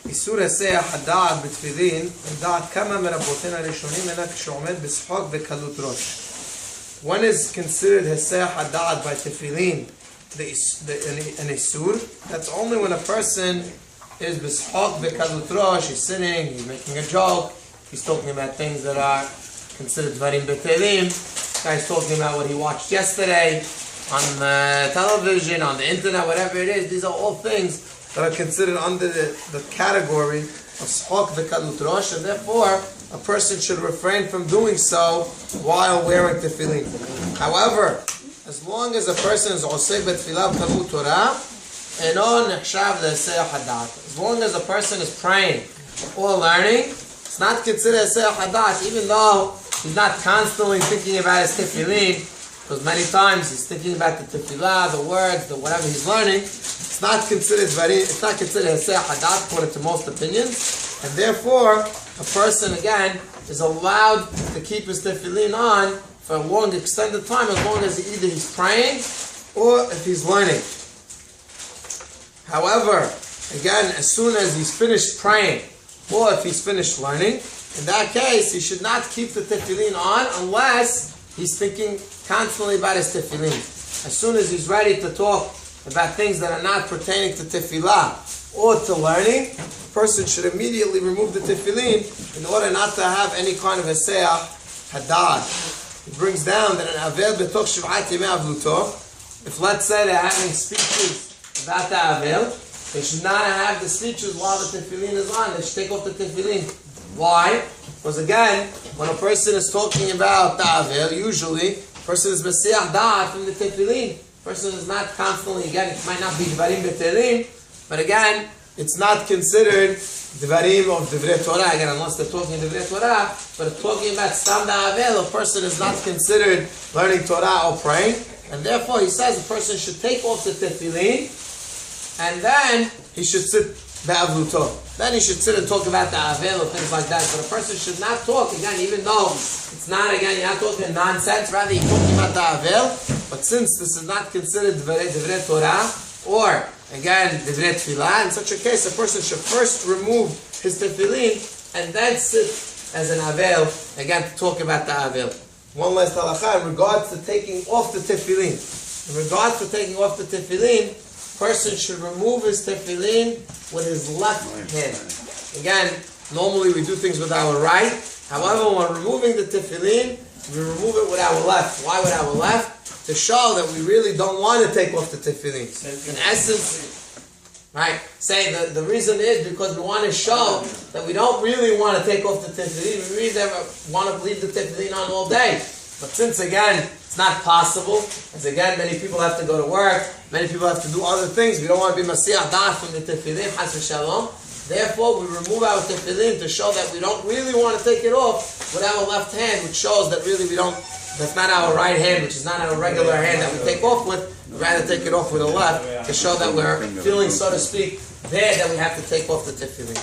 איסור היסח הדעת בתפילין, לדעת כמה מרבותינו הראשונים אינה כשעומד בשחוק וקלות ראש. When is considered היסח הדעת by tefillin an isur? That's only when a person is b'shok v'kalut rosh, he's sitting, he's making a joke, he's talking about things that are considered dvarim betelim. Guy's talking about what he watched yesterday on the television, on the internet, whatever it is. These are all things that are considered under the category of shok v'kalut rosh, and therefore a person should refrain from doing so while wearing tefillin. However, as long as a person is osek betfilah v'talmud Torah, eno nechshav le'hesech hadat. As long as a person is praying or learning, it's not considered hesech hadat, even though he's not constantly thinking about his tefillin, because many times he's thinking about the tefillah, the words, the whatever he's learning. It's not considered hesech hadat according to most opinions, and therefore a person again is allowed to keep his tefillin on for a long extended time, as long as either he's praying or if he's learning. However, again, as soon as he's finished praying or if he's finished learning, in that case he should not keep the tefillin on unless he's thinking constantly about his tefillin. As soon as he's ready to talk about things that are not pertaining to tefillah or to learning, the person should immediately remove the tefillin in order not to have any kind of hesech hadad. It brings down that an avel betoch shiv'at yemei avluto, if let's say they're having speeches about the avel, they should not have the speeches while the tefillin is on. They should take off the tefillin. Why? Because again, when a person is talking about the avel, usually a person is mesiach da'at from the tefillin. A person is not constantly, again, it might not be dvarim betelim, but again, it's not considered dvarim of divrei Torah, again, unless they're talking divrei Torah, but if talking about stam da'avel, a person is not considered learning Torah or praying, and therefore he says a person should take off the tefillin, and then he should sit be'avluto. Then he should sit and talk about the avel or things like that, but a person should not talk, again, even though it's not, again, you're not talking nonsense, rather you're talking about the avel, but since this is not considered divrei Torah, or again, divrei tefillah, in such a case, a person should first remove his tefillin and then sit as an avel, again, to talk about the avel. One last halakha in regards to taking off the tefillin. In regards to taking off the tefillin, person should remove his tefillin with his left hand. Again, normally we do things with our right. However, when removing the tefillin, we remove it with our left. Why with our left? To show that we really don't want to take off the tefillin. In essence, right? Say the reason is because we want to show that we don't really want to take off the tefillin. We really want to leave the tefillin on all day. But since again, it's not possible, as again, many people have to go to work, many people have to do other things, we don't want to be masiach da'at from the tefillin, chas v'shalom. Therefore, we remove our tefillin to show that we don't really want to take it off with our left hand, which shows that really we don't, that's not our right hand, which is not our regular hand that we take off with. We'd rather take it off with the left to show that we're feeling, so to speak, there that we have to take off the tefillin.